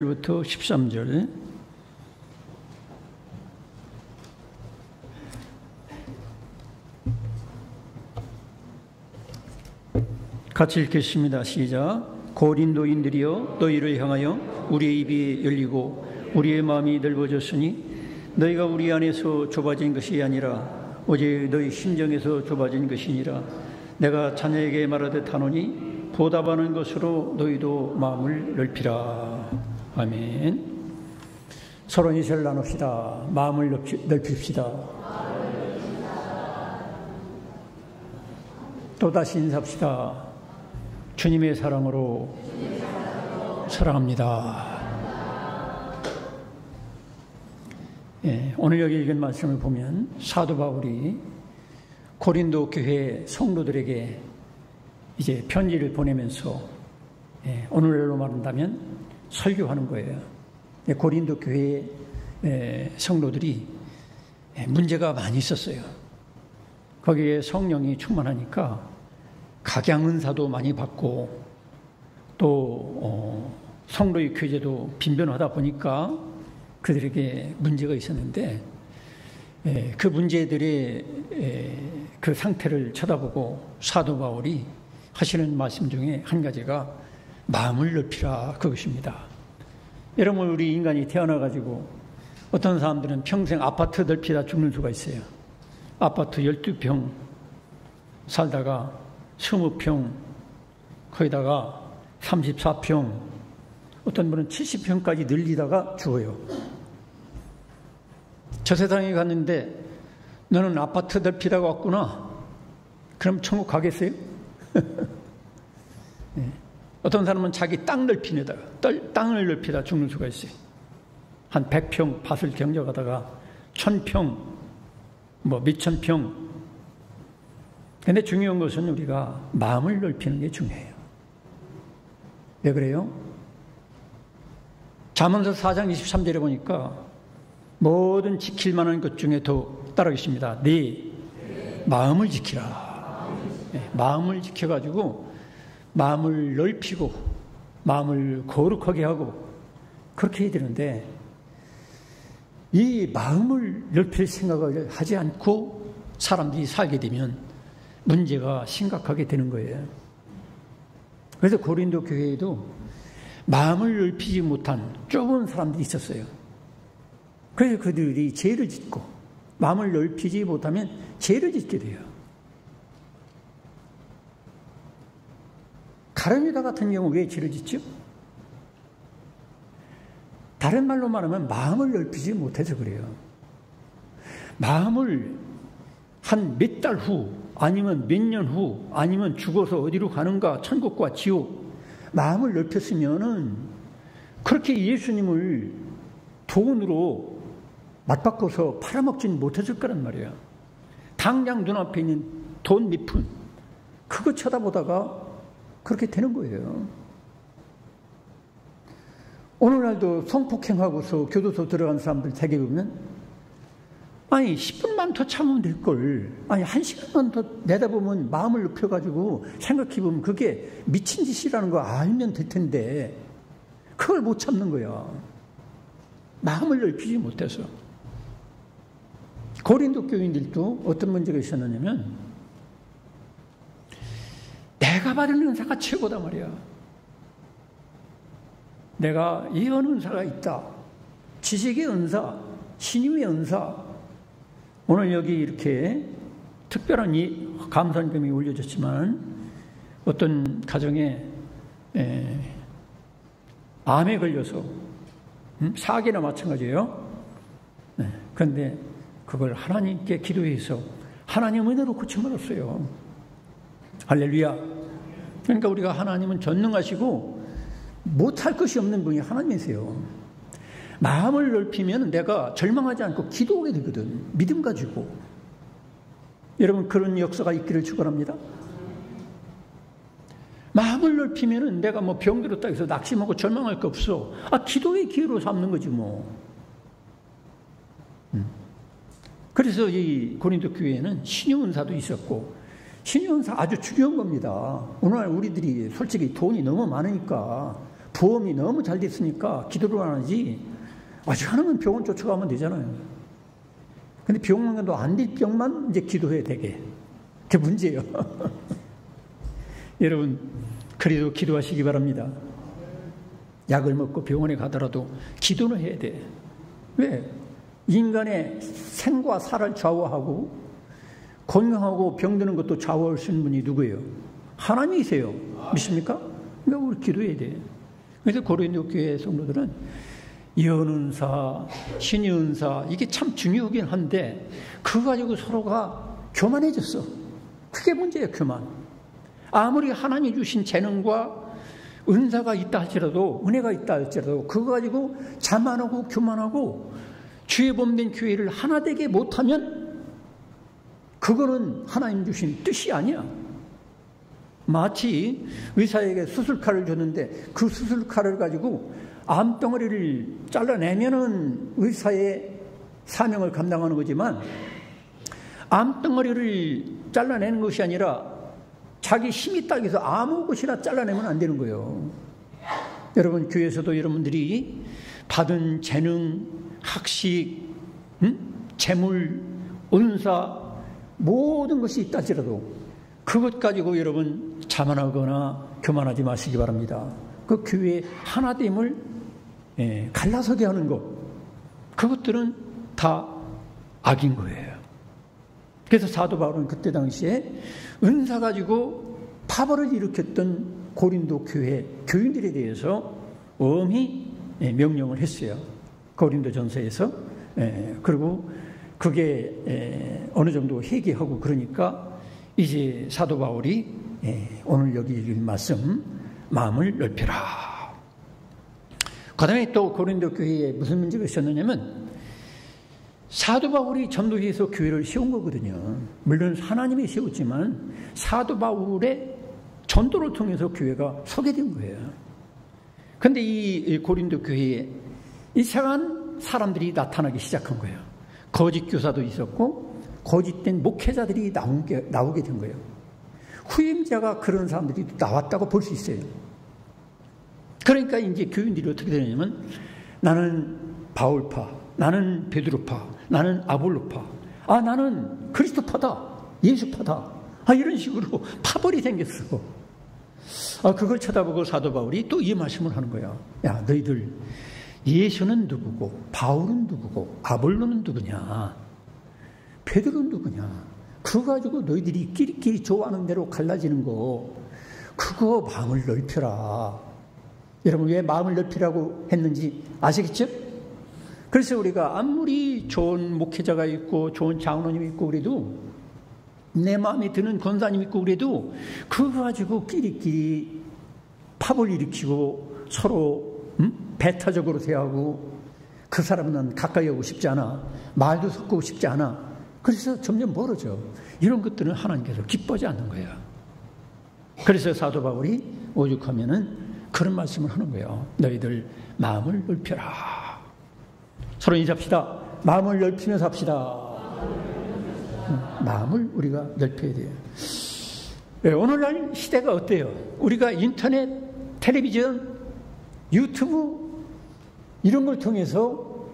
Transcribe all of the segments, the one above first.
부터 13절. 같이 읽겠습니다. 시작. 고린도인들이여, 너희를 향하여 우리의 입이 열리고 우리의 마음이 넓어졌으니 너희가 우리 안에서 좁아진 것이 아니라 오직 너희 심정에서 좁아진 것이니라. 내가 자녀에게 말하듯 하노니 보답하는 것으로 너희도 마음을 넓히라. 아멘. 서로 인사를 나눕시다. 마음을 넓힙시다. 또다시 인사합시다. 주님의 사랑으로 사랑합니다. 예, 오늘 여기 읽은 말씀을 보면 사도 바울이 고린도 교회 성도들에게 이제 편지를 보내면서 오늘날로 말한다면 설교하는 거예요. 고린도 교회 성도들이 문제가 많이 있었어요. 거기에 성령이 충만하니까 각양은사도 많이 받고 또 성도의 교제도 빈번하다 보니까 그들에게 문제가 있었는데 그 문제들의 그 상태를 쳐다보고 사도 바울이 하시는 말씀 중에 한 가지가 마음을 넓히라, 그것입니다. 여러분, 우리 인간이 태어나가지고 어떤 사람들은 평생 아파트 넓히다 죽는 수가 있어요. 아파트 12평 살다가 20평, 거기다가 34평, 어떤 분은 70평까지 늘리다가 죽어요. 저 세상에 갔는데 너는 아파트 넓히다가 왔구나. 그럼 천국 가겠어요? 네. 어떤 사람은 자기 땅 넓히다가 땅을 넓히다 죽는 수가 있어요. 한 100평 밭을 경작하다가 1000평, 몇천 평. 근데 중요한 것은 우리가 마음을 넓히는 게 중요해요. 왜 그래요? 잠언서 4장 23절에 보니까 모든 지킬 만한 것 중에 더 따르겠습니다. 네 마음을 지키라. 네, 마음을 지켜가지고 마음을 넓히고 마음을 거룩하게 하고 그렇게 해야 되는데 이 마음을 넓힐 생각을 하지 않고 사람들이 살게 되면 문제가 심각하게 되는 거예요. 그래서 고린도 교회에도 마음을 넓히지 못한 좁은 사람들이 있었어요. 그래서 그들이 죄를 짓고 마음을 넓히지 못하면 죄를 짓게 돼요. 가룟유다 같은 경우 왜 죄를 짓죠? 다른 말로 말하면 마음을 넓히지 못해서 그래요. 마음을 한 몇 달 후 아니면 몇 년 후 아니면 죽어서 어디로 가는가, 천국과 지옥, 마음을 넓혔으면은 그렇게 예수님을 돈으로 맞바꿔서 팔아먹지는 못했을 거란 말이에요. 당장 눈앞에 있는 돈 몇 푼 그거 쳐다보다가 그렇게 되는 거예요. 오늘날도 성폭행하고서 교도소 들어간 사람들 대개 보면 아니 10분만 더 참으면 될걸, 아니 1시간만 더 내다보면 마음을 높여가지고 생각해보면 그게 미친 짓이라는 거 알면 될 텐데 그걸 못 참는 거야. 마음을 넓히지 못해서. 고린도 교인들도 어떤 문제가 있었느냐면 내가 받은 은사가 최고다 말이야. 내가 예언 은사가 있다. 지식의 은사, 신임의 은사. 오늘 여기 이렇게 특별한 감사님이 올려졌지만 어떤 가정에 암에 걸려서 사기나 마찬가지예요. 그런데 그걸 하나님께 기도해서 하나님 은혜로 고쳐버렸어요. 할렐루야. 그러니까 우리가 하나님은 전능하시고 못할 것이 없는 분이 하나님이세요. 마음을 넓히면 내가 절망하지 않고 기도하게 되거든. 믿음 가지고. 여러분, 그런 역사가 있기를 축원합니다. 마음을 넓히면 내가 병들었다 해서 낙심하고 절망할 거 없어. 기도의 기회로 삼는 거지 뭐. 그래서 이 고린도 교회에는 신유은사도 있었고, 신유은사 아주 중요한 겁니다. 오늘 우리들이 솔직히 돈이 너무 많으니까 보험이 너무 잘 됐으니까 기도를 안 하지. 아직 하는 병원 쫓아가면 되잖아요. 근데 병원도 안 될 병만 이제 기도해야 되게. 그게 문제예요. 여러분, 그래도 기도하시기 바랍니다. 약을 먹고 병원에 가더라도 기도는 해야 돼. 왜? 인간의 생과 사를 좌우하고 건강하고 병드는 것도 좌우하시는 분이 누구예요? 하나님이세요. 믿습니까? 그러니까 우리 기도해야 돼. 그래서 고린도 교회 성도들은 예언은사, 신의 은사 이게 참 중요하긴 한데 그거 가지고 서로가 교만해졌어. 그게 문제예요. 교만. 아무리 하나님이 주신 재능과 은사가 있다 할지라도, 은혜가 있다 할지라도 그거 가지고 자만하고 교만하고 주의 몸된 교회를 하나 되게 못하면 그거는 하나님 주신 뜻이 아니야. 마치 의사에게 수술칼을 줬는데 그 수술칼을 가지고 암덩어리를 잘라내면은 의사의 사명을 감당하는 거지만 암덩어리를 잘라내는 것이 아니라 자기 힘이 딱 해서 아무 곳이나 잘라내면 안 되는 거예요. 여러분, 교회에서도 여러분들이 받은 재능, 학식, 재물, 은사 모든 것이 있다 할지라도 그것 가지고 여러분 자만하거나 교만하지 마시기 바랍니다. 그 교회의 하나됨을 갈라서게 하는 것, 그것들은 다 악인 거예요. 그래서 사도 바울은 그때 당시에 은사 가지고 파벌을 일으켰던 고린도 교회 교인들에 대해서 엄히 명령을 했어요. 고린도 전서에서. 그리고 그게 어느 정도 회개하고 그러니까 이제 사도 바울이 오늘 여기 읽은 말씀 마음을 넓혀라. 그 다음에 또 고린도 교회에 무슨 문제가 있었느냐면 사도 바울이 전도해서 교회를 세운 거거든요. 물론 하나님이 세웠지만 사도 바울의 전도를 통해서 교회가 서게 된 거예요. 그런데 이 고린도 교회에 이상한 사람들이 나타나기 시작한 거예요. 거짓 교사도 있었고 거짓된 목회자들이 나오게 된 거예요. 후임자가 그런 사람들이 나왔다고 볼 수 있어요. 그러니까 이제 교인들이 어떻게 되냐면 나는 바울파, 나는 베드로파, 나는 아볼로파, 나는 그리스도파다, 예수파다, 이런 식으로 파벌이 생겼어. 그걸 쳐다보고 사도 바울이 또 이 말씀을 하는 거야. 야, 너희들 예수는 누구고 바울은 누구고 아볼로는 누구냐, 베드로는 누구냐, 그거 가지고 너희들이 끼리끼리 좋아하는 대로 갈라지는 거, 그거 마음을 넓혀라. 여러분, 왜 마음을 넓히라고 했는지 아시겠죠? 그래서 우리가 아무리 좋은 목회자가 있고 좋은 장로님이 있고 그래도 내 마음에 드는 권사님 있고 그래도 그거 가지고 끼리끼리 팝을 일으키고 서로 배타적으로 대하고 그 사람은 가까이 오고 싶지 않아, 말도 섞고 싶지 않아. 그래서 점점 멀어져. 이런 것들은 하나님께서 기뻐하지 않는 거야. 그래서 사도 바울이 오죽하면은 그런 말씀을 하는 거예요. 너희들 마음을 넓혀라. 서로 인사합시다. 마음을 넓히면서 합시다. 마음을 우리가 넓혀야 돼요. 오늘날 시대가 어때요? 우리가 인터넷, 텔레비전, 유튜브 이런 걸 통해서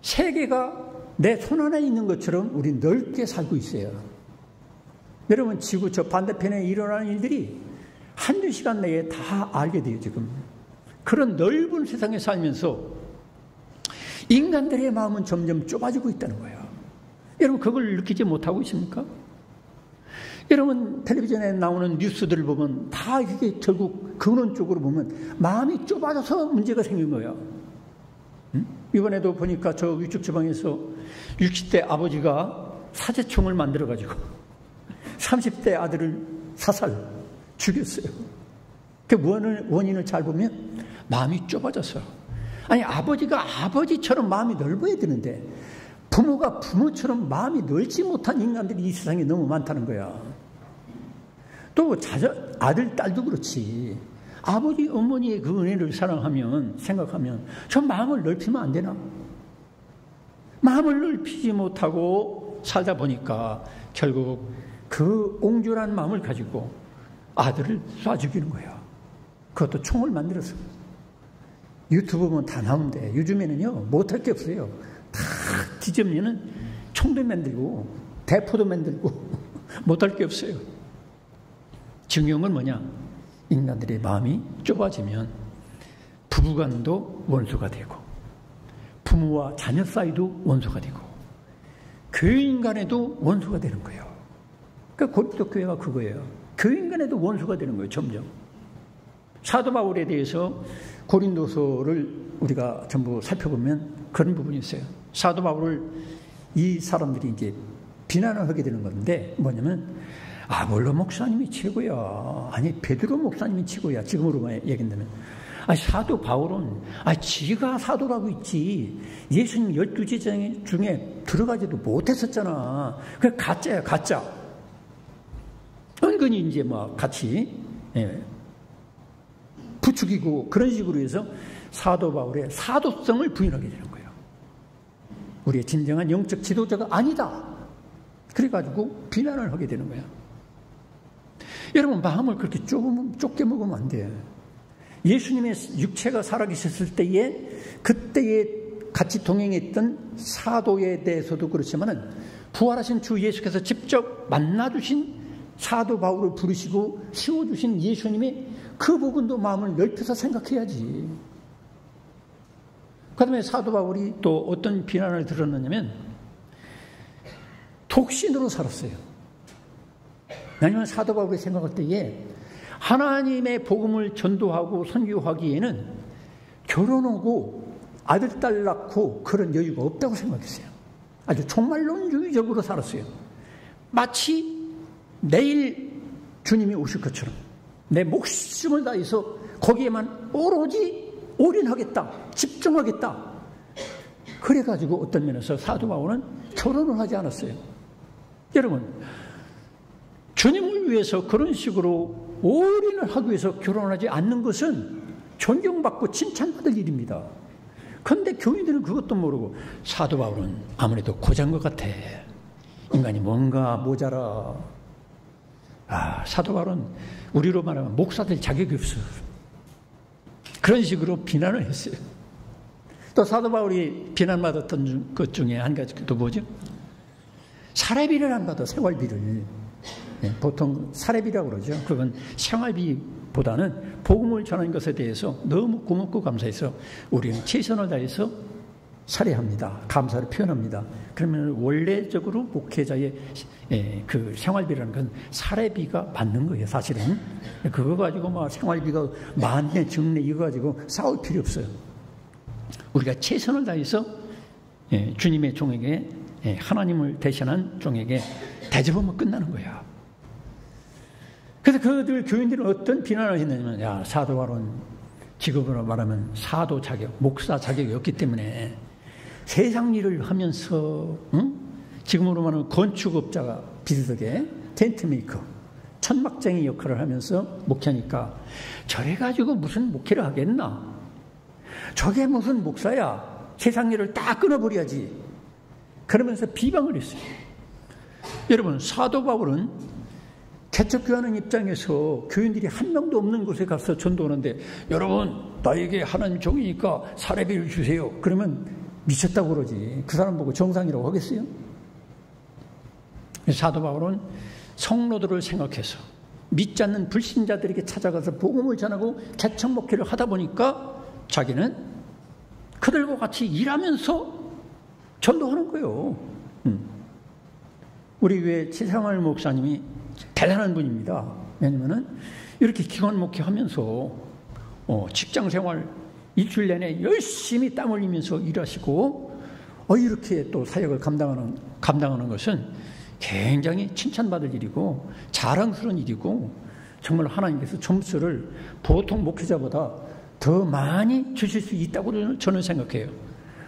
세계가 내 손 안에 있는 것처럼 우리 넓게 살고 있어요. 여러분, 지구 저 반대편에 일어나는 일들이 한두 시간 내에 다 알게 돼요. 지금 그런 넓은 세상에 살면서 인간들의 마음은 점점 좁아지고 있다는 거예요. 여러분, 그걸 느끼지 못하고 있습니까? 여러분, 텔레비전에 나오는 뉴스들을 보면 다 이게 결국 근원 쪽으로 보면 마음이 좁아져서 문제가 생긴 거예요. 이번에도 보니까 저 위쪽 지방에서 60대 아버지가 사제총을 만들어가지고 30대 아들을 사살 죽였어요. 그 원인을 잘 보면 마음이 좁아져서. 아니, 아버지가 아버지처럼 마음이 넓어야 되는데 부모가 부모처럼 마음이 넓지 못한 인간들이 이 세상에 너무 많다는 거야. 또 아들, 딸도 그렇지. 아버지, 어머니의 그 은혜를 사랑하면, 생각하면 저 마음을 넓히면 안 되나? 마음을 넓히지 못하고 살다 보니까 결국 그 옹졸한 마음을 가지고 아들을 쏴 죽이는 거야. 그것도 총을 만들어서. 유튜브 보면 다 나오는데 요즘에는요 못할 게 없어요. 다 뒤집으면은 총도 만들고 대포도 만들고 못할 게 없어요. 중요한 건 뭐냐? 인간들의 마음이 좁아지면 부부간도 원수가 되고 부모와 자녀 사이도 원수가 되고 교인 간에도 원수가 되는 거예요. 그러니까 고린도 교회가 그거예요. 교인 간에도 원수가 되는 거예요. 점점. 사도 바울에 대해서 고린도서를 우리가 전부 살펴보면 그런 부분이 있어요. 사도 바울을 이 사람들이 이제 비난을 하게 되는 건데 뭐냐면 아볼로 목사님이 최고야. 아니 베드로 목사님이 최고야. 지금으로 얘기한다면 사도 바울은 지가 사도라고 있지 예수님 12제자 중에 들어가지도 못했었잖아. 그게 가짜야 가짜. 은근히 이제 같이 부추기고 그런 식으로 해서 사도 바울의 사도성을 부인하게 되는 거예요. 우리의 진정한 영적 지도자가 아니다. 그래가지고 비난을 하게 되는 거야. 여러분 마음을 그렇게 좁게 먹으면 안 돼. 예수님의 육체가 살아계셨을 때에 그때에 같이 동행했던 사도에 대해서도 그렇지만은 부활하신 주 예수께서 직접 만나주신 사도 바울을 부르시고 세워주신 예수님의 그 부분도 마음을 넓혀서 생각해야지. 그 다음에 사도 바울이 또 어떤 비난을 들었느냐면 독신으로 살았어요. 왜냐하면 사도 바울이 생각할 때에 하나님의 복음을 전도하고 선교하기에는 결혼하고 아들, 딸 낳고 그런 여유가 없다고 생각했어요. 아주 종말론주의적으로 살았어요. 마치 내일 주님이 오실 것처럼 내 목숨을 다해서 거기에만 오로지 올인하겠다, 집중하겠다. 그래가지고 어떤 면에서 사도 바울은 결혼을 하지 않았어요. 여러분, 주님을 위해서 그런 식으로 올인을 하기 위해서 결혼하지 않는 것은 존경받고 칭찬받을 일입니다. 그런데 교인들은 그것도 모르고 사도 바울은 아무래도 고자인 것 같아. 인간이 뭔가 모자라. 사도 바울은 우리로 말하면 목사들 자격이 없어. 그런 식으로 비난을 했어요. 또 사도 바울이 비난받았던 것 중에 한 가지 또 뭐죠? 사례비를 안 받아, 생활비를. 보통 사례비라고 그러죠. 그건 생활비보다는 복음을 전하는 것에 대해서 너무 고맙고 감사해서 우리는 최선을 다해서 살해합니다. 감사를 표현합니다. 그러면 원래적으로 목회자의 그 생활비라는 건 사례비가 받는 거예요. 사실은 그거 가지고 생활비가 만내 증내 이거 가지고 싸울 필요 없어요. 우리가 최선을 다해서 주님의 종에게 하나님을 대신한 종에게 대접하면 끝나는 거야. 그래서 그들 교인들은 어떤 비난을 했느냐면 사도 바울은 직업으로 말하면 사도 자격, 목사 자격이 없기 때문에 세상 일을 하면서 지금으로 말하면 건축업자가 비슷하게 텐트메이커, 천막쟁이 역할을 하면서 목회하니까 저래 가지고 무슨 목회를 하겠나? 저게 무슨 목사야? 세상 일을 다 끊어버려야지. 그러면서 비방을 했어요. 여러분, 사도 바울은 개척교회하는 입장에서 교인들이 한 명도 없는 곳에 가서 전도하는데 여러분 나에게 하나님 종이니까 사례비를 주세요. 그러면 미쳤다고 그러지. 그 사람 보고 정상이라고 하겠어요? 사도 바울은 성로들을 생각해서 믿지 않는 불신자들에게 찾아가서 복음을 전하고 개척 목회를 하다 보니까 자기는 그들과 같이 일하면서 전도하는 거예요. 우리 교회 최상월 목사님이 대단한 분입니다. 왜냐면은 이렇게 기관 목회하면서 직장 생활 일주일 내내 열심히 땀 흘리면서 일하시고 이렇게 또 사역을 감당하는 것은 굉장히 칭찬받을 일이고 자랑스러운 일이고 정말 하나님께서 점수를 보통 목회자보다 더 많이 주실 수 있다고 저는 생각해요.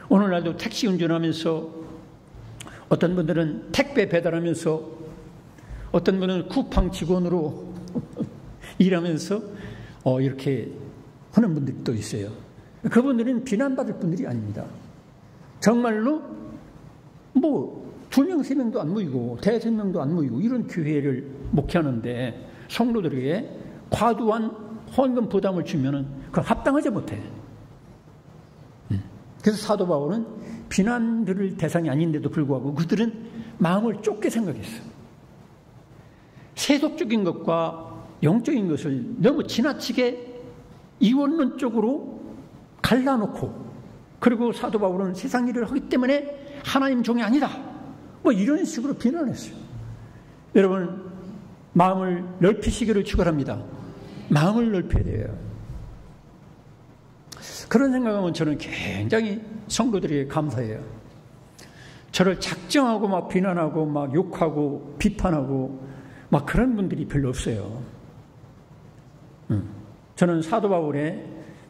오늘날도 택시 운전하면서 어떤 분들은 택배 배달하면서 어떤 분은 쿠팡 직원으로 일하면서 이렇게 하는 분들이 또 있어요. 그분들은 비난받을 분들이 아닙니다. 정말로 2명, 3명도 안 모이고 5명도 안 모이고 이런 교회를 목회하는데 성도들에게 과도한 헌금 부담을 주면은 그건 합당하지 못해. 그래서 사도 바울은 비난 들을 대상이 아닌데도 불구하고 그들은 마음을 좁게 생각했어. 세속적인 것과 영적인 것을 너무 지나치게 이원론적으로 갈라놓고, 그리고 사도 바울은 세상 일을 하기 때문에 하나님 종이 아니다, 뭐 이런 식으로 비난했어요. 여러분, 마음을 넓히시기를 축원합니다. 마음을 넓혀야 돼요. 그런 생각하면 저는 굉장히 성도들에게 감사해요. 저를 작정하고 막 비난하고 막 욕하고 비판하고 막 그런 분들이 별로 없어요. 저는 사도 바울의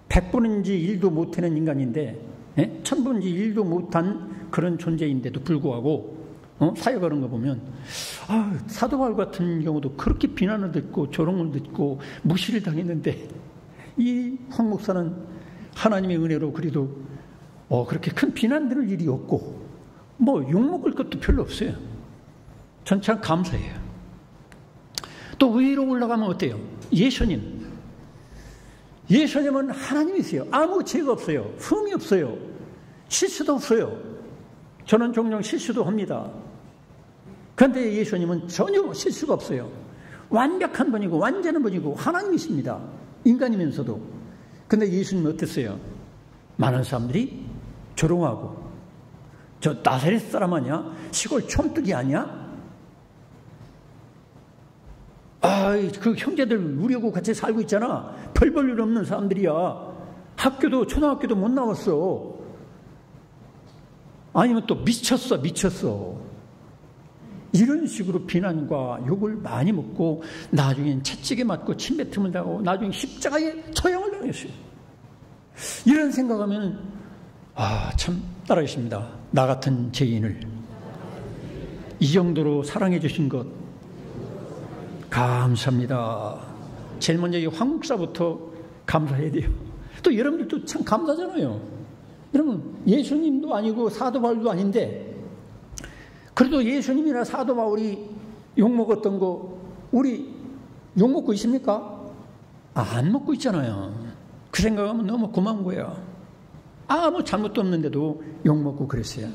100분인지 1도 못하는 인간인데, 1000분인지 1도 못한 그런 존재인데도 불구하고 사역하는 거 보면, 사도 바울 같은 경우도 그렇게 비난을 듣고 조롱을 듣고 무시를 당했는데 이 황 목사는 하나님의 은혜로 그래도 그렇게 큰 비난 들을 일이 없고 뭐 욕먹을 것도 별로 없어요. 전 참 감사해요. 또 위로 올라가면 어때요? 예수님은 하나님이세요. 아무 죄가 없어요. 흠이 없어요. 실수도 없어요. 저는 종종 실수도 합니다. 그런데 예수님은 전혀 실수가 없어요. 완벽한 분이고 완전한 분이고 하나님이십니다. 인간이면서도. 그런데 예수님은 어땠어요? 많은 사람들이 조롱하고, 저 나사렛 사람 아니야? 시골 촌뜨기 아니야? 그 형제들 우리하고 같이 살고 있잖아. 별 볼 일 없는 사람들이야. 학교도 초등학교도 못 나왔어. 아니면 또 미쳤어. 이런 식으로 비난과 욕을 많이 먹고 나중엔 채찍에 맞고 침뱉음을 당하고 나중에 십자가에 처형을 당했어요. 이런 생각하면 참 따라하십니다. 나 같은 죄인을 이 정도로 사랑해 주신 것 감사합니다. 제일 먼저 이 황 목사부터 감사해야 돼요. 또 여러분들도 참 감사하잖아요. 여러분, 예수님도 아니고 사도 바울도 아닌데 그래도 예수님이나 사도 바울이 욕먹었던 거 우리 욕먹고 있습니까? 안 먹고 있잖아요. 그 생각하면 너무 고마운 거예요. 아무 잘못도 없는데도 욕먹고 그랬어요.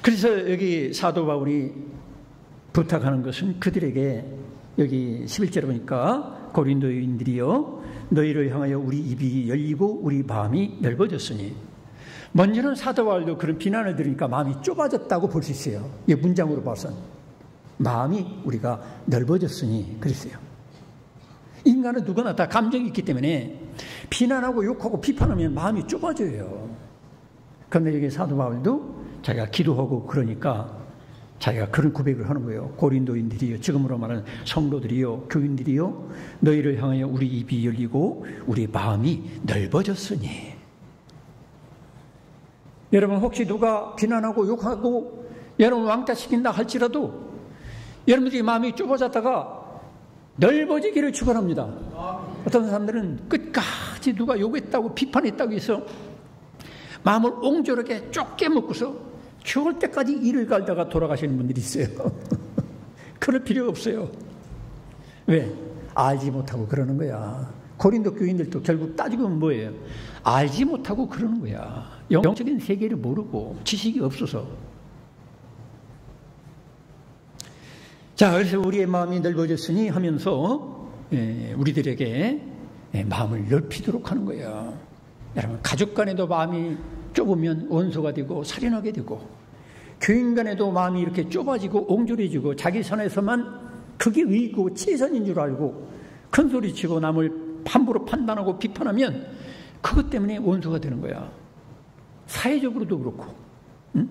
그래서 여기 사도 바울이 부탁하는 것은 그들에게, 여기 11절에 보니까 고린도인들이여 너희를 향하여 우리 입이 열리고 우리 마음이 넓어졌으니, 먼저는 사도 바울도 그런 비난을 들으니까 마음이 좁아졌다고 볼 수 있어요. 이 문장으로 봐서 마음이 우리가 넓어졌으니 그랬어요. 인간은 누구나 다 감정이 있기 때문에 비난하고 욕하고 비판하면 마음이 좁아져요. 그런데 여기 사도 바울도 자기가 기도하고 그러니까 자기가 그런 고백을 하는 거예요. 고린도인들이요, 지금으로 말하는 성도들이요, 교인들이요, 너희를 향하여 우리 입이 열리고 우리 마음이 넓어졌으니. 여러분, 혹시 누가 비난하고 욕하고 여러분 왕따시킨다 할지라도 여러분들이 마음이 좁아졌다가 넓어지기를 축원합니다. 어떤 사람들은 끝까지 누가 욕했다고 비판했다고 해서 마음을 옹졸하게 좁게 먹고서 죽을 때까지 이를 갈다가 돌아가시는 분들이 있어요. 그럴 필요가 없어요. 왜? 알지 못하고 그러는 거야. 고린도 교인들도 결국 따지고 보면 뭐예요? 알지 못하고 그러는 거야. 영적인 세계를 모르고 지식이 없어서. 자, 그래서 우리의 마음이 넓어졌으니 하면서 우리들에게 마음을 넓히도록 하는 거예요. 여러분, 가족 간에도 마음이 좁으면 원수가 되고 살인하게 되고, 교인 간에도 마음이 이렇게 좁아지고 옹졸해지고 자기 선에서만 그게 의고 최선인 줄 알고 큰소리치고 남을 함부로 판단하고 비판하면 그것 때문에 원수가 되는 거야. 사회적으로도 그렇고, 응?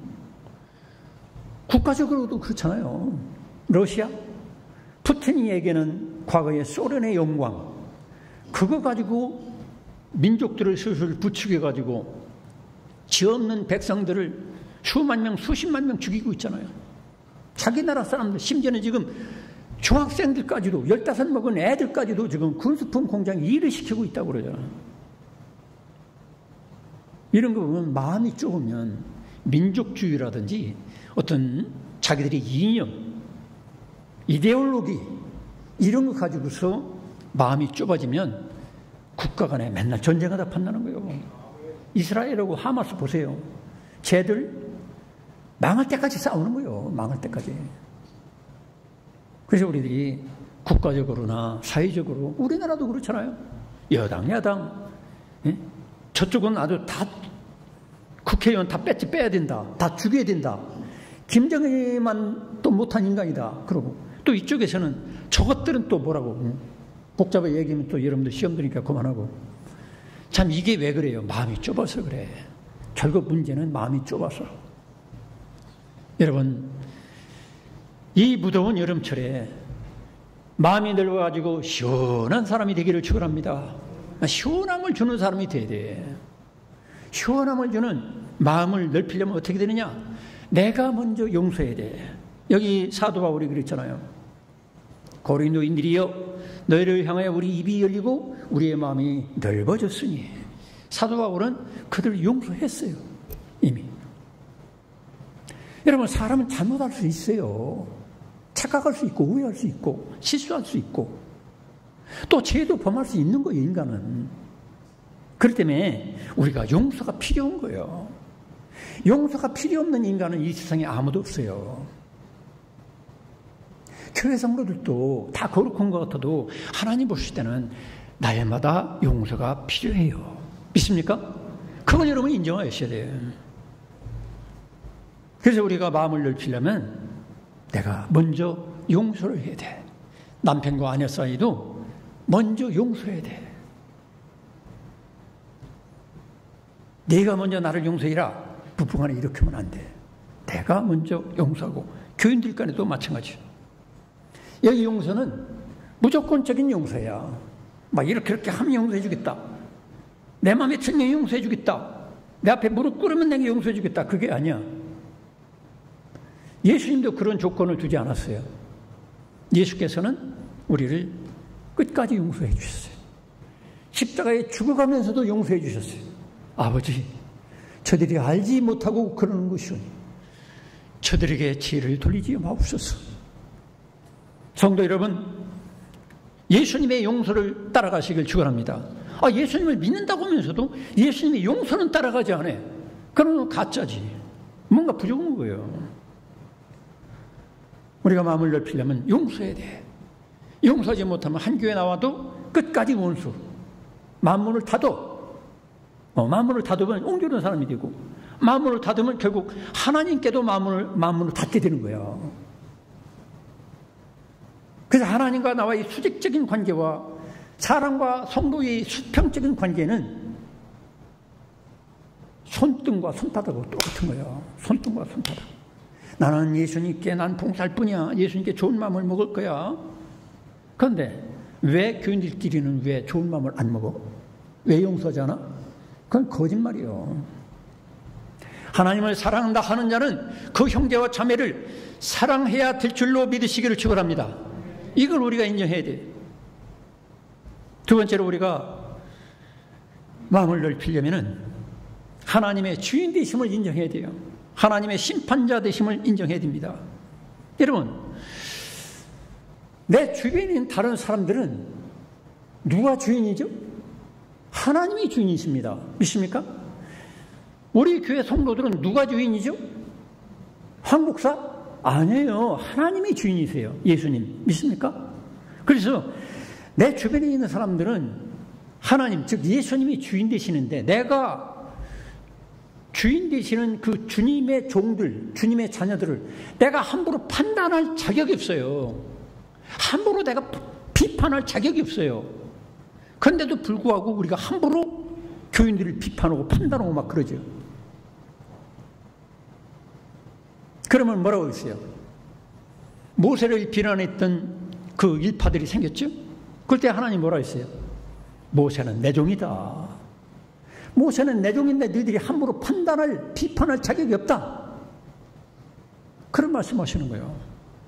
국가적으로도 그렇잖아요. 러시아, 푸틴에게는 과거에 소련의 영광, 그거 가지고 민족들을 슬슬 부추겨가지고 죄 없는 백성들을 수만 명, 수십만 명 죽이고 있잖아요. 자기 나라 사람들, 심지어는 지금 중학생들까지도, 15 먹은 애들까지도 지금 군수품 공장에 일을 시키고 있다고 그러잖아요. 이런 거 보면 마음이 좁으면 민족주의라든지 어떤 자기들의 이념, 이데올로기 이런 거 가지고서 마음이 좁아지면 국가 간에 맨날 전쟁하다 판다는 거예요. 이스라엘하고 하마스 보세요. 쟤들 망할 때까지 싸우는 거예요. 망할 때까지. 그래서 우리들이 국가적으로나 사회적으로, 우리나라도 그렇잖아요. 여당, 야당. 예? 저쪽은 아주 다 국회의원 다 빼야 된다. 다 죽여야 된다. 김정일만 또 못한 인간이다. 그러고 또 이쪽에서는 저것들은 또 뭐라고 복잡하게 얘기하면 또 여러분들 시험 드니까 그만하고. 참 이게 왜 그래요? 마음이 좁아서 그래. 결국 문제는 마음이 좁아서. 여러분, 이 무더운 여름철에 마음이 넓어가지고 시원한 사람이 되기를 축원합니다. 시원함을 주는 사람이 돼야 돼. 시원함을 주는 마음을 넓히려면 어떻게 되느냐? 내가 먼저 용서해야 돼. 여기 사도 바울이 그랬잖아요. 고린도인들이여, 너희를 향하여 우리 입이 열리고 우리의 마음이 넓어졌으니. 사도 바울은 그들을 용서했어요. 이미. 여러분, 사람은 잘못할 수 있어요. 착각할 수 있고 오해할 수 있고 실수할 수 있고 또 죄도 범할 수 있는 거예요. 인간은. 그렇기 때문에 우리가 용서가 필요한 거예요. 용서가 필요 없는 인간은 이 세상에 아무도 없어요. 교회 성도들도 다 거룩한 것 같아도 하나님 보실 때는 날마다 용서가 필요해요. 믿습니까? 그건 여러분 인정하셔야 돼요. 그래서 우리가 마음을 넓히려면 내가 먼저 용서를 해야 돼. 남편과 아내 사이도 먼저 용서해야 돼. 네가 먼저 나를 용서해라. 부부간에 이렇게 하면 안 돼. 내가 먼저 용서하고. 교인들 간에도 마찬가지. 여기 용서는 무조건적인 용서야. 막 이렇게 하면 용서해 주겠다. 내 마음에 들면 용서해 주겠다. 내 앞에 무릎 꿇으면 내게 용서해 주겠다. 그게 아니야. 예수님도 그런 조건을 두지 않았어요. 예수께서는 우리를 끝까지 용서해 주셨어요. 십자가에 죽어가면서도 용서해 주셨어요. 아버지, 저들이 알지 못하고 그러는 것이오니 저들에게 지혜를 돌리지 마옵소서. 성도 여러분, 예수님의 용서를 따라가시길 축원합니다. 예수님을 믿는다고 하면서도 예수님의 용서는 따라가지 않아요. 그러면 가짜지. 뭔가 부족한 거예요. 우리가 마음을 넓히려면 용서해야 돼. 용서하지 못하면 한 교회 나와도 끝까지 원수. 마음문을 닫어. 마음문을 닫으면 옹졸한 사람이 되고, 마음문을 닫으면 결국 하나님께도 마음문을 닫게 되는 거예요. 그래서 하나님과 나와의 수직적인 관계와 사람과 성도의 수평적인 관계는 손등과 손바닥하고 똑같은 거예요. 손등과 손바닥. 나는 예수님께 난 봉사할 뿐이야. 예수님께 좋은 마음을 먹을 거야. 그런데 왜 교인들끼리는 왜 좋은 마음을 안 먹어? 왜 용서하지 않아? 그건 거짓말이에요. 하나님을 사랑한다 하는 자는 그 형제와 자매를 사랑해야 될 줄로 믿으시기를 축원합니다. 이걸 우리가 인정해야 돼요. 두 번째로 우리가 마음을 넓히려면 하나님의 주인 되심을 인정해야 돼요. 하나님의 심판자 되심을 인정해야 됩니다. 여러분, 내 주변에 있는 다른 사람들은 누가 주인이죠? 하나님이 주인이십니다. 믿습니까? 우리 교회 성도들은 누가 주인이죠? 황 목사? 아니에요. 하나님이 주인이세요. 예수님. 믿습니까? 그래서 내 주변에 있는 사람들은 하나님, 즉 예수님이 주인 되시는데 내가 주인 되시는 그 주님의 종들, 주님의 자녀들을 내가 함부로 판단할 자격이 없어요. 함부로 내가 비판할 자격이 없어요. 그런데도 불구하고 우리가 함부로 교인들을 비판하고 판단하고 막 그러죠. 그러면 뭐라고 했어요? 모세를 비난했던 그 일파들이 생겼죠? 그때 하나님 뭐라고 했어요? 모세는 내 종이다. 모세는 내 종인데 너희들이 함부로 판단할, 비판할 자격이 없다. 그런 말씀하시는 거예요.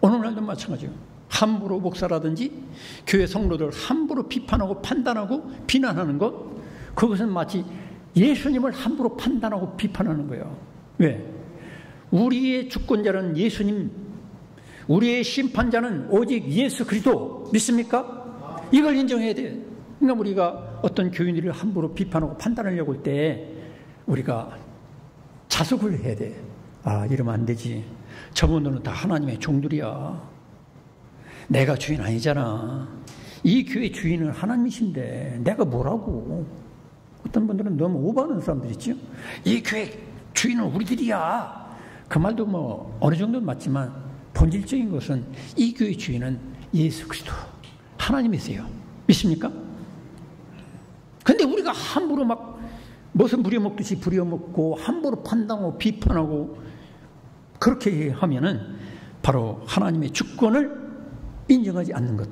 오늘날도 마찬가지예요. 함부로 목사라든지 교회 성도들 함부로 비판하고 판단하고 비난하는 것, 그것은 마치 예수님을 함부로 판단하고 비판하는 거예요. 왜? 우리의 주권자는 예수님, 우리의 심판자는 오직 예수 그리스도. 믿습니까? 이걸 인정해야 돼. 그러니까 우리가 어떤 교인들을 함부로 비판하고 판단하려고 할 때 우리가 자숙을 해야 돼. 아, 이러면 안 되지. 저분들은 다 하나님의 종들이야. 내가 주인 아니잖아. 이 교회 주인은 하나님이신데 내가 뭐라고. 어떤 분들은 너무 오버하는 사람들 있죠. 이 교회 주인은 우리들이야. 그 말도 뭐 어느 정도는 맞지만 본질적인 것은 이 교회 주인은 예수 그리스도 하나님이세요. 믿습니까? 근데 우리가 함부로 막 무슨 부려먹듯이 부려먹고 함부로 판단하고 비판하고 그렇게 하면은 바로 하나님의 주권을 인정하지 않는 것.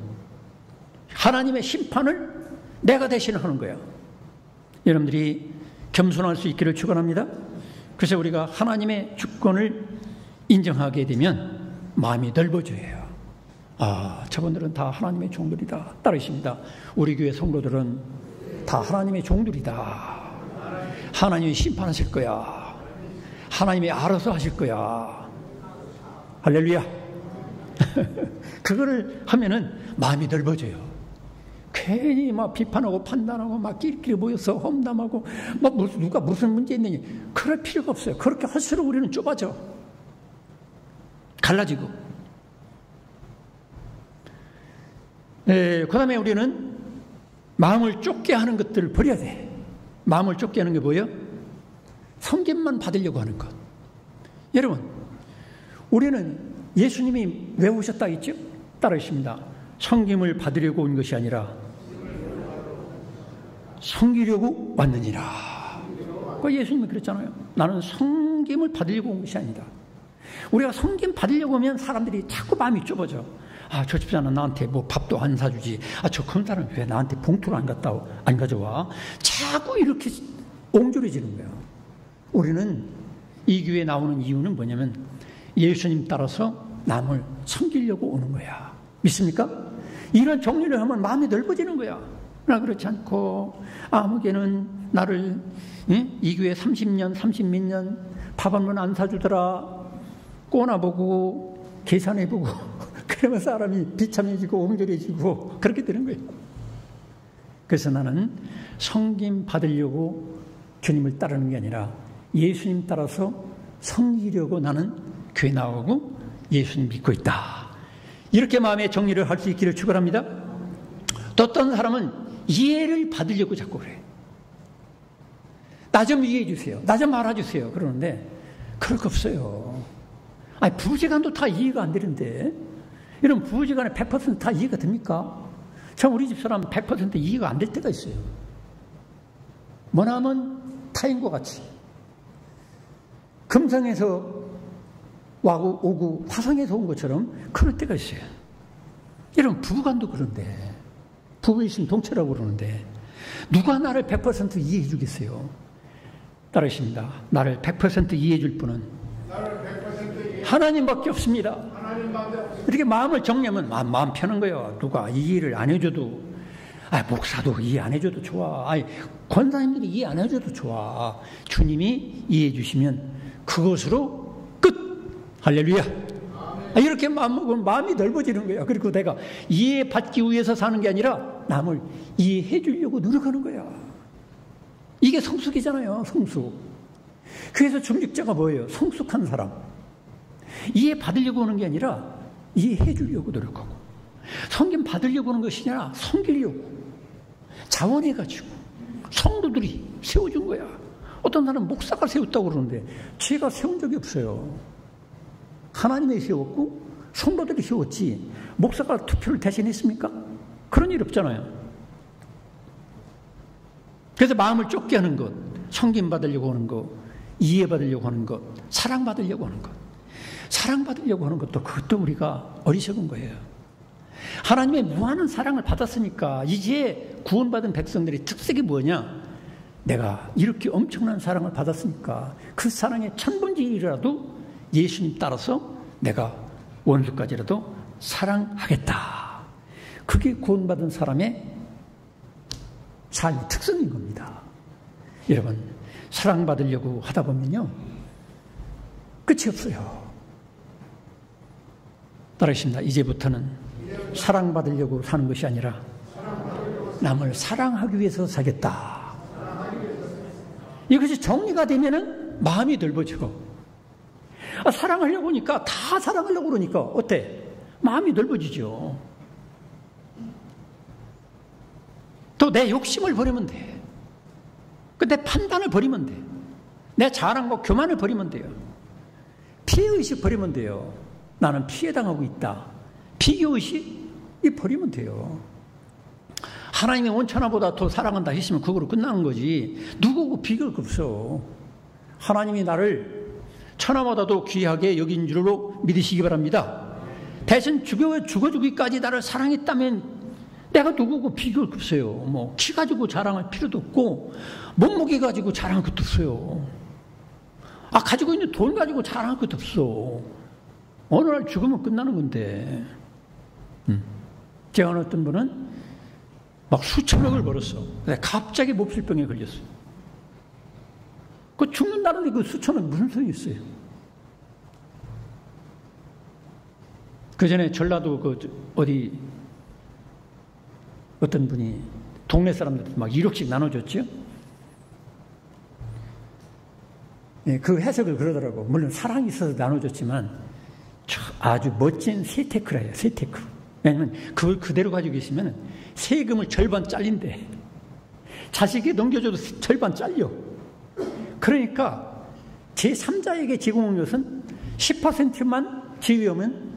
하나님의 심판을 내가 대신하는 거야. 여러분들이 겸손할 수 있기를 축원합니다. 그래서 우리가 하나님의 주권을 인정하게 되면 마음이 넓어져요. 아, 저분들은 다 하나님의 종들이다. 따르십니다. 우리 교회 성도들은 다 하나님의 종들이다. 하나님이 심판하실 거야. 하나님이 알아서 하실 거야. 할렐루야. 그거를 하면은 마음이 넓어져요. 괜히 막 비판하고 판단하고 막 끼리끼리 모여서 험담하고 막 누가 무슨 문제 있느니 그럴 필요가 없어요. 그렇게 할수록 우리는 좁아져. 갈라지고. 그 다음에 우리는 마음을 좁게 하는 것들을 버려야 돼. 마음을 좁게 하는 게 뭐예요? 성김만 받으려고 하는 것. 여러분, 우리는 예수님이 왜 오셨다 했죠? 따르십니다. 성김을 받으려고 온 것이 아니라 섬기려고 왔느니라. 그 예수님이 그랬잖아요. 나는 성김을 받으려고 온 것이 아니다. 우리가 성김 받으려고 하면 사람들이 자꾸 마음이 좁아져. 아, 저 집사는 나한테 뭐 밥도 안 사주지. 아, 저 큰 사람은 왜 나한테 봉투를 안 가져와? 자꾸 이렇게 옹졸해지는 거예요. 우리는 이 교회에 나오는 이유는 뭐냐면 예수님 따라서 남을 섬기려고 오는 거야. 믿습니까? 이런 정리를 하면 마음이 넓어지는 거야. 나 그렇지 않고 아무개는 나를 이 교회 30년 30몇 년 밥 한 번 안 사주더라. 꼬나보고 계산해보고 그러면 사람이 비참해지고 옹졸해지고 그렇게 되는 거예요. 그래서 나는 섬김 받으려고 주님을 따르는 게 아니라 예수님 따라서 섬기려고 나는 교회 나오고 예수님 믿고 있다. 이렇게 마음의 정리를 할 수 있기를 축원합니다. 또 어떤 사람은 이해를 받으려고 자꾸 그래. 나 좀 이해해 주세요. 나 좀 알아주세요. 그러는데 그럴 거 없어요. 아니, 부부지간도 다 이해가 안 되는데 이런 부부지간에 100% 다 이해가 됩니까? 참 우리 집사람 100% 이해가 안 될 때가 있어요. 머나먼 타인과 같이 금성에서 오고 화성에서 온 것처럼 그럴 때가 있어요. 여러분, 부부간도 그런데 부부이신 동체라고 그러는데 누가 나를 100% 이해해 주겠어요? 따르십니다. 나를 100% 이해해 줄 분은 하나님밖에 없습니다. 이렇게 마음을 정리하면 마음 편한 거예요. 누가 이해를 안 해줘도, 목사도 이해 안 해줘도 좋아. 권사님들이 이해 안 해줘도 좋아. 주님이 이해해 주시면 그것으로 끝. 할렐루야. 이렇게 마음 먹으면 마음이 넓어지는 거야. 그리고 내가 이해받기 위해서 사는 게 아니라 남을 이해해 주려고 노력하는 거야. 이게 성숙이잖아요. 성숙. 그래서 중직자가 뭐예요? 성숙한 사람. 이해받으려고 하는 게 아니라 이해해 주려고 노력하고, 섬김 받으려고 하는 것이 아니라 섬기려고 자원해가지고 성도들이 세워준 거야. 어떤 사람은 목사가 세웠다고 그러는데 제가 세운 적이 없어요. 하나님이 세웠고 성도들이 세웠지 목사가 투표를 대신했습니까? 그런 일 없잖아요. 그래서 마음을 좁게 하는 것, 섬김 받으려고 하는 것, 이해받으려고 하는 것, 사랑받으려고 하는 것. 사랑받으려고 하는 것도 그것도 우리가 어리석은 거예요. 하나님의 무한한 사랑을 받았으니까 이제 구원받은 백성들의 특색이 뭐냐? 내가 이렇게 엄청난 사랑을 받았으니까 그 사랑의 1000분의 1이라도 예수님 따라서 내가 원수까지라도 사랑하겠다. 그게 구원받은 사람의 삶의 특성인 겁니다. 여러분, 사랑받으려고 하다 보면요 끝이 없어요. 따르십니다. 이제부터는 사랑받으려고 사는 것이 아니라 남을 사랑하기 위해서 살겠다. 이것이 정리가 되면은 마음이 넓어지고, 사랑하려고 하니까, 다 사랑하려고 그러니까 어때? 마음이 넓어지죠. 또 내 욕심을 버리면 돼. 내 판단을 버리면 돼. 내 자랑과 교만을 버리면 돼요. 피해의식 버리면 돼요. 나는 피해당하고 있다. 비교의식 버리면 돼요. 하나님의 원천하보다 더 사랑한다 했으면 그거로 끝나는 거지. 누구고 비교할 거 없어. 하나님이 나를 천하보다도 귀하게 여긴 줄로 믿으시기 바랍니다. 대신 죽어주기까지 나를 사랑했다면 내가 누구고 비교할 거 없어요. 뭐 키 가지고 자랑할 필요도 없고 몸무게 가지고 자랑할 것도 없어요. 가지고 있는 돈 가지고 자랑할 것도 없어. 어느 날 죽으면 끝나는 건데. 제가 어떤 분은 막 수천억을 벌었어. 근데 갑자기 몹쓸병에 걸렸어요. 그 죽는다는데 그 수천억 무슨 소리 있어요? 그 전에 전라도 어떤 분이 동네 사람들 막 1억씩 나눠줬죠? 네, 그 해석을 그러더라고. 물론 사랑이 있어서 나눠줬지만 아주 멋진 세테크라요. 세테크. 왜냐면 그걸 그대로 가지고 계시면 세금을 절반 잘린대. 자식이 넘겨줘도 절반 잘려. 그러니까 제3자에게 제공한 것은 10%만 지위하면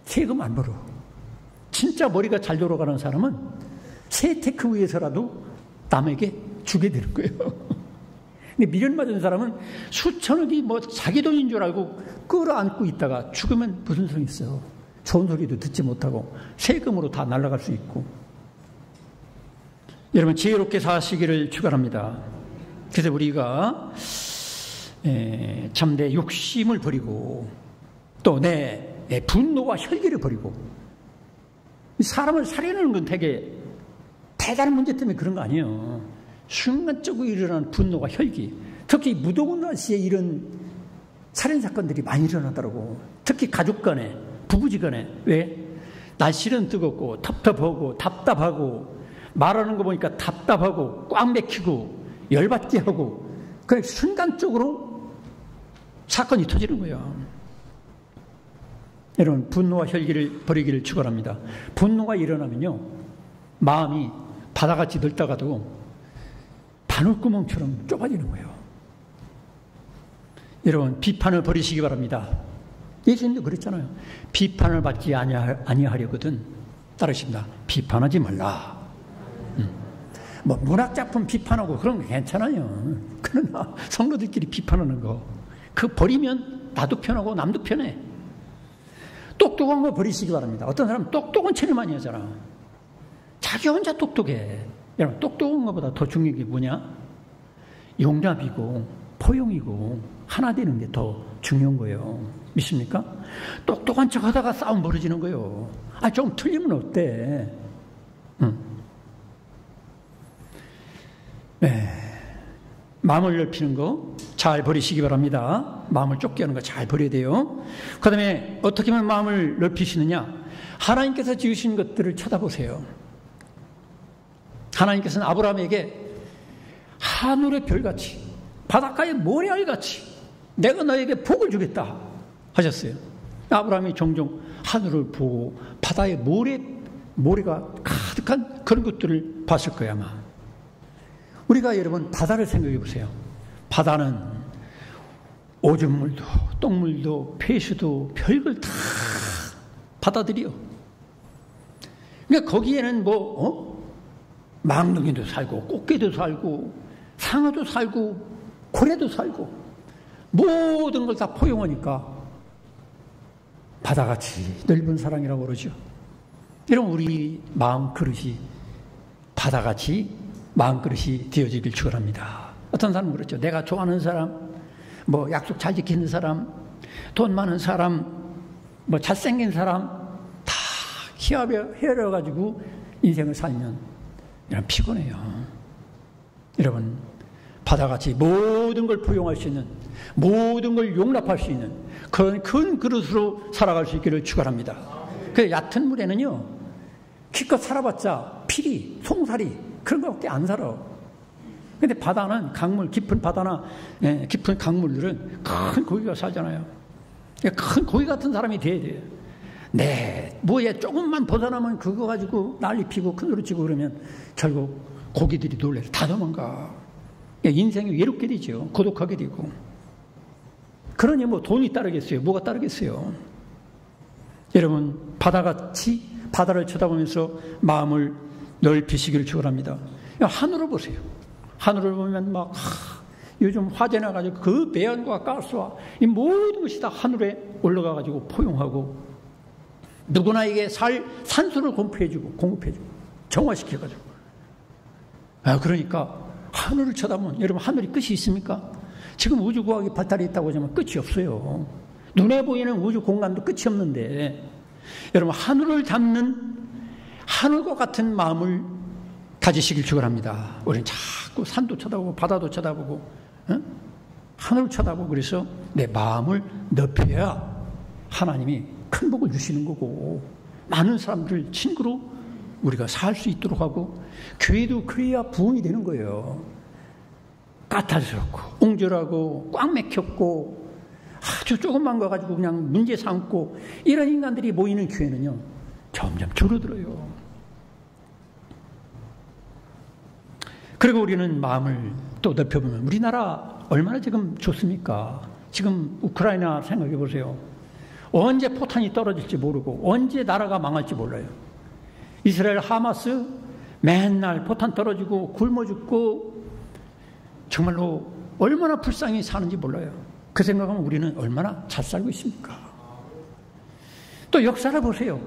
세금 안 벌어. 진짜 머리가 잘 돌아가는 사람은 세테크 위해서라도 남에게 주게 될 거예요. 근데 미련 맞은 사람은 수천억이 뭐 자기 돈인 줄 알고 끌어안고 있다가 죽으면 무슨 소용이 있어요. 좋은 소리도 듣지 못하고 세금으로 다 날아갈 수 있고. 여러분 지혜롭게 사시기를 축원합니다. 그래서 우리가 참 내 욕심을 버리고 또 내 분노와 혈기를 버리고, 사람을 살해하는 건 되게 대단한 문제 때문에 그런 거 아니에요. 순간적으로 일어나는 분노와 혈기, 특히 무더운 날씨에 이런 살인사건들이 많이 일어나더라고. 특히 가족 간에, 부부지간에. 왜? 날씨는 뜨겁고 텁텁하고 답답하고 말하는 거 보니까 답답하고 꽉 막히고 열받게 하고, 그래 순간적으로 사건이 터지는 거예요. 여러분 분노와 혈기를 버리기를 축원합니다. 분노가 일어나면요 마음이 바다같이 넓다가도 바늘구멍처럼 좁아지는 거예요. 여러분 비판을 버리시기 바랍니다. 예수님도 그랬잖아요. 비판을 받지 아니하려거든 따르십니다. 비판하지 말라. 뭐 문학작품 비판하고 그런 거 괜찮아요. 그러나 성도들끼리 비판하는 거 그거 버리면 나도 편하고 남도 편해. 똑똑한 거 버리시기 바랍니다. 어떤 사람은 똑똑한 체를 많이 하잖아. 자기 혼자 똑똑해. 여러분 똑똑한 것보다 더 중요한 게 뭐냐? 용납이고 포용이고 하나 되는 게 더 중요한 거예요. 믿습니까? 똑똑한 척 하다가 싸움 벌어지는 거예요. 좀 틀리면 어때? 네. 마음을 넓히는 거 잘 버리시기 바랍니다. 마음을 좁게 하는 거 잘 버려야 돼요. 그 다음에 어떻게 하면 마음을 넓히시느냐? 하나님께서 지으신 것들을 쳐다보세요. 하나님께서는 아브라함에게 하늘의 별같이 바닷가의 모래알같이 내가 너에게 복을 주겠다 하셨어요. 아브라함이 종종 하늘을 보고 바다의 모래가 가득한 그런 것들을 봤을 거야 아마. 우리가 여러분 바다를 생각해 보세요. 바다는 오줌물도 똥물도 폐수도 별걸 다 바다들이요. 그러니까 거기에는 망둥이도 살고 꽃게도 살고 상어도 살고 고래도 살고 모든 걸 다 포용하니까 바다같이 넓은 사랑이라고 그러죠. 여러분 우리 마음 그릇이 바다같이 마음 그릇이 되어지길 축원합니다. 어떤 사람은 그렇죠. 내가 좋아하는 사람, 약속 잘 지키는 사람, 돈 많은 사람, 잘생긴 사람 다 헤어려가지고 인생을 살면 이런 피곤해요. 여러분 바다같이 모든 걸 포용할 수 있는, 모든 걸 용납할 수 있는 그런 큰 그릇으로 살아갈 수 있기를 축원합니다. 그 얕은 물에는요 기껏 살아봤자 피리, 송사리 그런 거밖에 안 살아. 근데 바다는 강물, 깊은 바다나 깊은 강물들은 큰 고기가 살잖아요. 큰 고기 같은 사람이 돼야 돼요. 네, 뭐에 조금만 벗어나면 그거 가지고 난리 피고 큰 소리 치고 그러면 결국 고기들이 놀래서 다 도망가. 인생이 외롭게 되죠. 고독하게 되고. 그러니 뭐 돈이 따르겠어요? 뭐가 따르겠어요? 여러분, 바다같이 바다를 쳐다보면서 마음을 넓히시기를 축원합니다. 하늘을 보세요. 하늘을 보면 막 요즘 화재 나가지고 그 매연과 가스와 이 모든 것이 다 하늘에 올라가가지고 포용하고 누구나에게 산소를 공급해주고 정화시켜가지고. 그러니까 하늘을 쳐다보면 여러분 하늘이 끝이 있습니까? 지금 우주과학이 발달했다고 하지만 끝이 없어요. 눈에 보이는 우주 공간도 끝이 없는데 여러분 하늘을 담는 하늘과 같은 마음을 가지시길 축원합니다. 우리는 자꾸 산도 쳐다보고 바다도 쳐다보고 하늘을 쳐다보고 그래서 내 마음을 넓혀야 하나님이 큰 복을 주시는 거고 많은 사람들을 친구로 우리가 살 수 있도록 하고 교회도 그래야 부흥이 되는 거예요. 까탈스럽고 옹졸하고 꽉 막혔고 아주 조금만 거 가지고 그냥 문제 삼고 이런 인간들이 모이는 교회는요 점점 줄어들어요. 그리고 우리는 마음을 또 넓혀보면 우리나라 얼마나 지금 좋습니까? 지금 우크라이나 생각해 보세요. 언제 포탄이 떨어질지 모르고 언제 나라가 망할지 몰라요. 이스라엘 하마스 맨날 포탄 떨어지고 굶어 죽고 정말로 얼마나 불쌍히 사는지 몰라요. 그 생각하면 우리는 얼마나 잘 살고 있습니까? 또 역사를 보세요.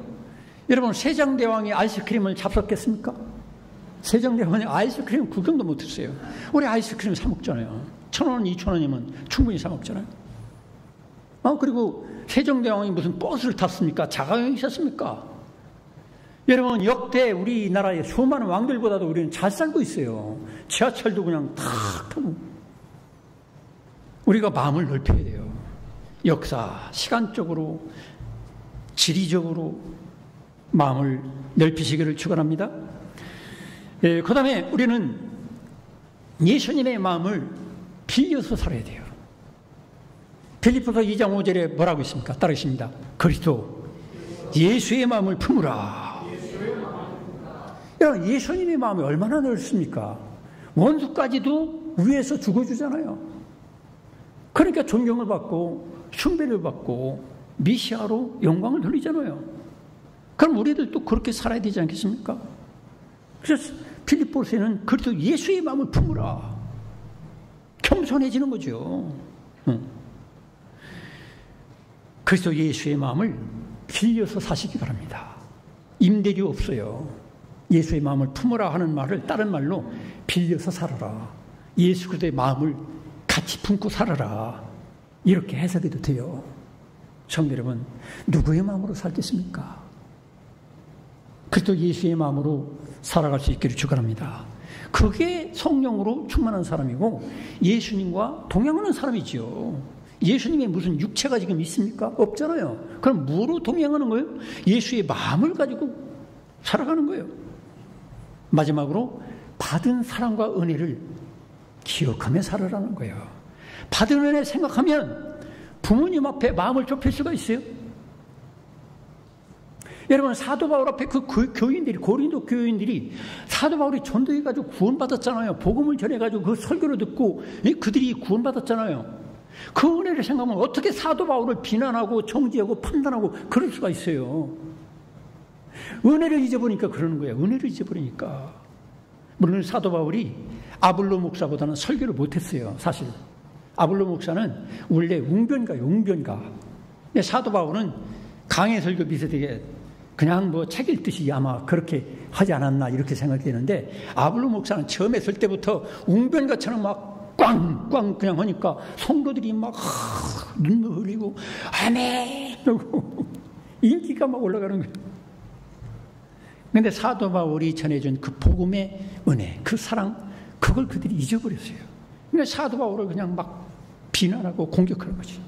여러분 세종대왕이 아이스크림을 잡섰겠습니까? 세종대왕이 아이스크림 구경도 못했어요. 우리 아이스크림 사 먹잖아요. 1,000원, 2,000원이면 충분히 사 먹잖아요. 그리고 세종대왕이 무슨 버스를 탔습니까? 자가용이 있었습니까? 여러분 역대 우리나라의 수많은 왕들보다도 우리는 잘 살고 있어요. 지하철도 그냥 탁 타고. 우리가 마음을 넓혀야 돼요. 역사, 시간적으로, 지리적으로 마음을 넓히시기를 축원합니다. 그 다음에 우리는 예수님의 마음을 빌려서 살아야 돼요. 빌립보서 2장 5절에 뭐라고 있습니까? 따르십니다. 그리스도 예수의 마음을 품으라. 여러분 예수님의 마음이 얼마나 넓습니까? 원수까지도 위에서 죽어주잖아요. 그러니까 존경을 받고 숭배를 받고 미시아로 영광을 돌리잖아요. 그럼 우리들도 그렇게 살아야 되지 않겠습니까? 그래서 빌립보서에는 그리스도 예수의 마음을 품으라. 겸손해지는 거죠. 그리스도 예수의 마음을 빌려서 사시기 바랍니다. 임대료 없어요. 예수의 마음을 품으라 하는 말을 다른 말로 빌려서 살아라. 예수 그리스도의 마음을 같이 품고 살아라. 이렇게 해석해도 돼요. 성도 여러분, 누구의 마음으로 살겠습니까? 그리스도 예수의 마음으로 살아갈 수 있기를 축원합니다. 그게 성령으로 충만한 사람이고 예수님과 동행하는 사람이지요. 예수님의 무슨 육체가 지금 있습니까? 없잖아요. 그럼 뭐로 동행하는 거예요? 예수의 마음을 가지고 살아가는 거예요. 마지막으로 받은 사랑과 은혜를 기억하며 살아라는 거예요. 받은 은혜 생각하면 부모님 앞에 마음을 좁힐 수가 있어요? 여러분 사도 바울 앞에 그 교인들이 고린도 교인들이 사도 바울이 전도해가지고 구원받았잖아요. 복음을 전해가지고 그 설교를 듣고 그들이 구원받았잖아요. 그 은혜를 생각하면 어떻게 사도 바울을 비난하고 정죄하고 판단하고 그럴 수가 있어요. 은혜를 잊어버리니까 그러는 거예요. 은혜를 잊어버리니까. 물론 사도 바울이 아볼로 목사보다는 설교를 못했어요. 사실 아볼로 목사는 원래 웅변가예요. 웅변가. 근데 사도 바울은 강해 설교 비슷하게 그냥 뭐 책 읽듯이 아마 그렇게 하지 않았나 이렇게 생각이 되는데 아볼로 목사는 처음에 쓸 때부터 웅변가처럼 막 꽝꽝 그냥 하니까 성도들이 막 눈물 흘리고 아멘 이러고 인기가 막 올라가는 거예요. 그런데 사도 바울이 전해준 그 복음의 은혜, 그 사랑, 그걸 그들이 잊어버렸어요. 그러니까 사도 바울을 그냥 막 비난하고 공격하는 거지.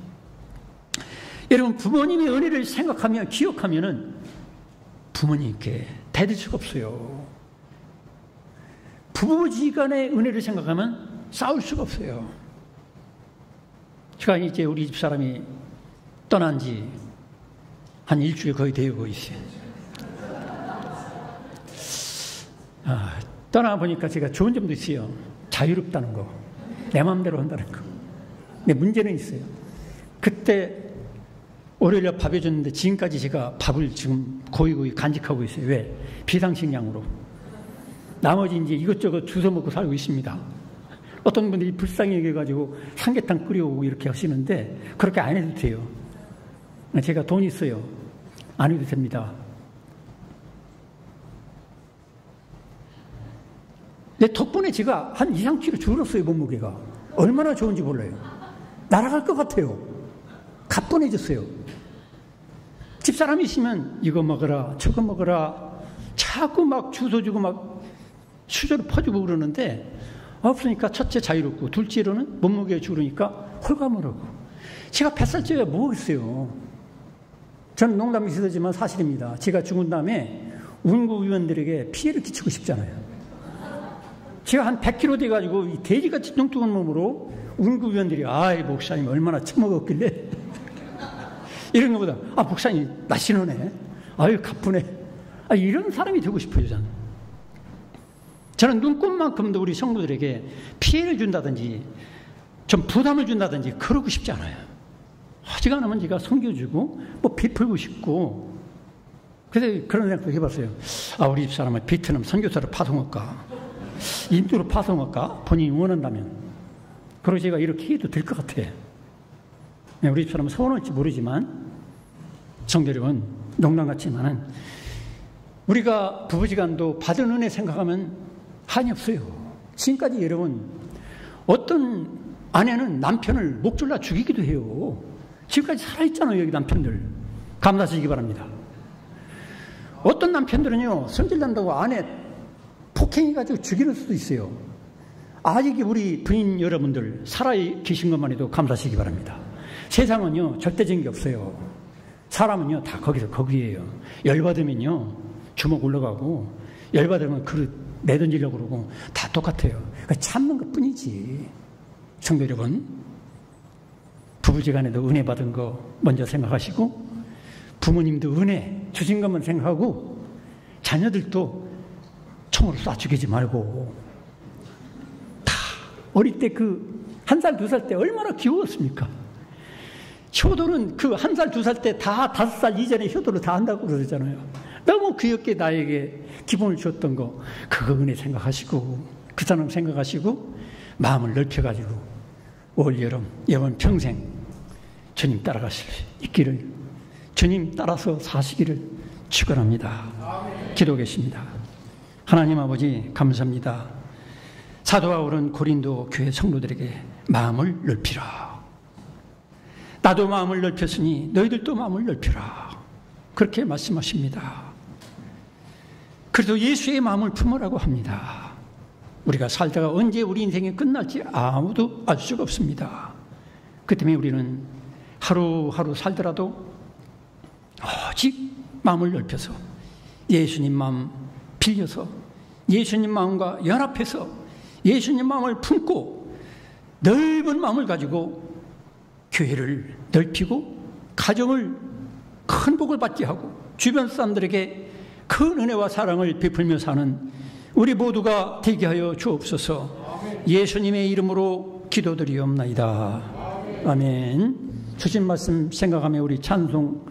여러분 부모님의 은혜를 생각하며 기억하면은 부모님께 대들 수가 없어요. 부부지간의 은혜를 생각하면 싸울 수가 없어요. 제가 이제 우리 집 사람이 떠난 지 한 일주일 거의 되고 있어요. 떠나보니까 제가 좋은 점도 있어요. 자유롭다는 거. 내 마음대로 한다는 거. 근데 문제는 있어요. 그때 월요일에 밥 해줬는데 지금까지 제가 밥을 지금 고이 간직하고 있어요. 왜? 비상식량으로. 나머지 이제 이것저것 주워 먹고 살고 있습니다. 어떤 분들이 불쌍히 여겨가지고 삼계탕 끓여오고 이렇게 하시는데 그렇게 안 해도 돼요. 제가 돈 있어요. 안 해도 됩니다. 내 덕분에 제가 한 2~3kg 줄었어요. 몸무게가. 얼마나 좋은지 몰라요. 날아갈 것 같아요. 가뿐해졌어요. 집사람이 있으면 이거 먹어라 저거 먹어라 자꾸 막 주워 주고 막 수저로 퍼주고 그러는데 없으니까 첫째 자유롭고 둘째로는 몸무게가 줄으니까 홀가분하고. 제가 뱃살쪄야 뭐겠어요. 저는 농담이 있어지만 사실입니다. 제가 죽은 다음에 운구위원들에게 피해를 끼치고 싶잖아요. 제가 한 100kg 돼가지고 이 돼지같이 뚱뚱한 몸으로 운구위원들이 아이 목사님 얼마나 처먹었길래 이런 것보다 목사님 날씬하네 아유 가쁘네 이런 사람이 되고 싶어요. 저는 눈꽃만큼도 우리 성도들에게 피해를 준다든지 좀 부담을 준다든지 그러고 싶지 않아요. 어지간하면 제가 섬겨주고 뭐 베풀고 싶고. 그래서 그런 생각도 해봤어요. 우리 집사람은 베트남 선교사를 파송할까 인도로 파송할까 본인이 원한다면. 그리고 제가 이렇게 해도 될 것 같아요. 우리 집사람은 서운할지 모르지만 성도 여러분 농담 같지만은 우리가 부부지간도 받은 은혜 생각하면 한이 없어요. 지금까지 여러분 어떤 아내는 남편을 목 졸라 죽이기도 해요. 지금까지 살아있잖아요. 여기 남편들 감사하시기 바랍니다. 어떤 남편들은요 성질난다고 아내 폭행해가지고 죽이는 수도 있어요. 아직 우리 부인 여러분들 살아계신 것만 해도 감사하시기 바랍니다. 세상은요 절대적인 게 없어요. 사람은요 다 거기서 거기에요. 열받으면요 주먹 올라가고 열받으면 그릇 내던지려고 그러고 다 똑같아요. 그러니까 참는 것 뿐이지. 성도 여러분 부부지간에도 은혜 받은 거 먼저 생각하시고 부모님도 은혜 주신 것만 생각하고 자녀들도 총으로 쏴 죽이지 말고. 다 어릴 때 그 1살, 2살 때 얼마나 귀여웠습니까? 효도는 그 1살, 2살 때 다 5살 이전에 효도를 다 한다고 그러잖아요. 너무 귀엽게 나에게 기분을 줬던 거 그거 은혜 생각하시고 그 사람 생각하시고 마음을 넓혀가지고 올 여름 영원 평생 주님 따라가실 수 있기를 주님 따라서 사시기를 축원합니다. 기도하겠습니다. 하나님 아버지 감사합니다. 사도 바울은 고린도 교회 성도들에게 마음을 넓히라. 나도 마음을 넓혔으니 너희들도 마음을 넓히라. 그렇게 말씀하십니다. 그래도 예수의 마음을 품으라고 합니다. 우리가 살다가 언제 우리 인생이 끝날지 아무도 알 수가 없습니다. 그 때문에 우리는 하루하루 살더라도 오직 마음을 넓혀서 예수님 마음 빌려서 예수님 마음과 연합해서 예수님 마음을 품고 넓은 마음을 가지고 교회를 넓히고 가정을 큰 복을 받게 하고 주변 사람들에게 큰 은혜와 사랑을 베풀며 사는 우리 모두가 되게 하여 주옵소서. 예수님의 이름으로 기도드리옵나이다. 아멘. 주신 말씀 생각하며 우리 찬송